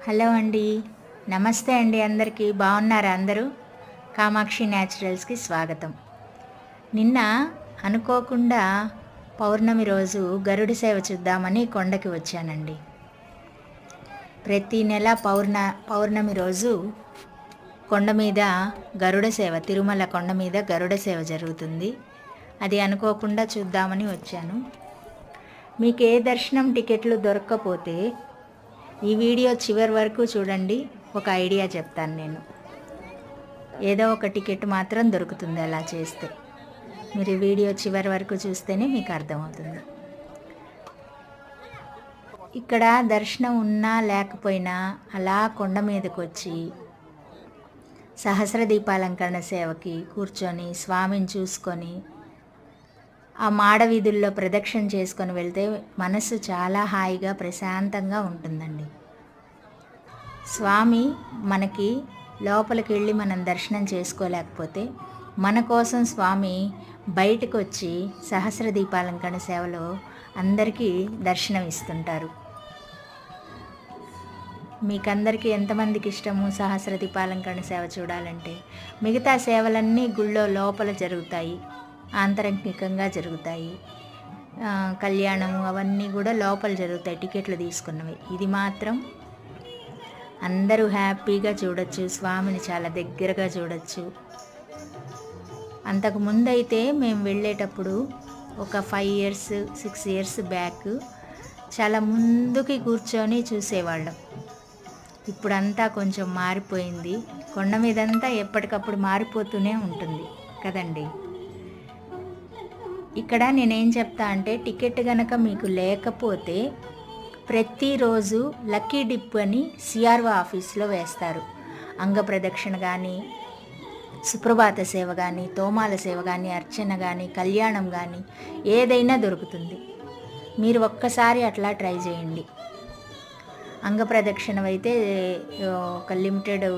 Hello అండి. నమస్తే అండి అందరికీ. బాగున్నారా అందరూ? కామాక్షి న్యాచురల్స్కి స్వాగతం. నిన్న అనుకోకుండా పౌర్ణమి రోజు గరుడ సేవ చూద్దామని కొండకి వచ్చానండి. ప్రతి నెల పౌర్ణమి రోజు కొండ మీద గరుడ సేవ, తిరుమల కొండ మీద గరుడ సేవ జరుగుతుంది. అది అనుకోకుండా చూద్దామని వచ్చాను. మీకు ఏ దర్శనం టికెట్లు దొరక్కపోతే ఈ వీడియో చివరి వరకు చూడండి. ఒక ఐడియా చెప్తాను నేను. ఏదో ఒక టికెట్ మాత్రం దొరుకుతుంది అలా చేస్తే. మీరు ఈ వీడియో చివరి వరకు చూస్తేనే మీకు అర్థమవుతుంది. ఇక్కడ దర్శనం ఉన్నా లేకపోయినా అలా కొండ మీదకి వచ్చి సహస్ర దీపాలంకరణ సేవకి కూర్చొని స్వామిని చూసుకొని ఆ మాడ వీధుల్లో ప్రదక్షిణ చేసుకొని వెళ్తే మనసు చాలా హాయిగా ప్రశాంతంగా ఉంటుందండి. స్వామి మనకి లోపలికి వెళ్ళి మనం దర్శనం చేసుకోలేకపోతే మన కోసం స్వామి బయటకు వచ్చి సహస్ర దీపాలంకరణ సేవలో అందరికీ దర్శనం ఇస్తుంటారు. మీకందరికీ ఎంతమందికి ఇష్టము సహస్ర దీపాలంకరణ సేవ చూడాలంటే? మిగతా సేవలన్నీ గుళ్ళో లోపల జరుగుతాయి, ఆంతరంగికంగా జరుగుతాయి. కళ్యాణము అవన్నీ కూడా లోపల జరుగుతాయి, టికెట్లు తీసుకున్నవి. ఇది మాత్రం అందరూ హ్యాపీగా చూడొచ్చు, స్వామిని చాలా దగ్గరగా చూడొచ్చు. అంతకుముందు అయితే మేము వెళ్ళేటప్పుడు ఒక 5 years 6 years బ్యాక్ చాలా ముందుకి కూర్చొని చూసేవాళ్ళం. ఇప్పుడంతా కొంచెం మారిపోయింది. కొండ మీదంతా ఎప్పటికప్పుడు మారిపోతూనే ఉంటుంది కదండి. ఇక్కడ నేనేం చెప్తా అంటే, టికెట్ గనక మీకు లేకపోతే ప్రతిరోజు లక్కీ డిప్ అని సిఆర్ఓ ఆఫీస్లో వేస్తారు. అంగప్రదక్షిణ కానీ, సుప్రభాత సేవ కానీ, తోమాల సేవ కానీ, అర్చన కానీ, కళ్యాణం కానీ ఏదైనా దొరుకుతుంది. మీరు ఒక్కసారి అట్లా ట్రై చేయండి. అంగప్రదక్షిణ అయితే ఒక లిమిటెడ్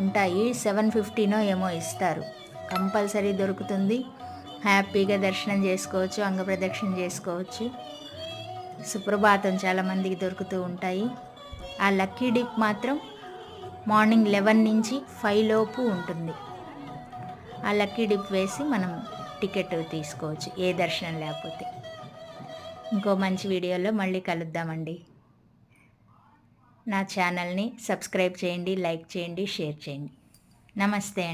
ఉంటాయి, 750 ఏమో ఇస్తారు. కంపల్సరీ దొరుకుతుంది. హ్యాపీగా దర్శనం చేసుకోవచ్చు, అంగప్రదక్షిణ చేసుకోవచ్చు. సుప్రభాతం చాలామందికి దొరుకుతూ ఉంటాయి. ఆ లక్కీ డిప్ మాత్రం మార్నింగ్ 11 నుంచి 5 లోపు ఉంటుంది. ఆ లక్కీ డిప్ వేసి మనం టికెట్ తీసుకోవచ్చు ఏ దర్శనం లేకపోతే. ఇంకో మంచి వీడియోలో మళ్ళీ కలుద్దామండి. నా ఛానల్ని సబ్స్క్రైబ్ చేయండి, లైక్ చేయండి, షేర్ చేయండి. నమస్తే అండి.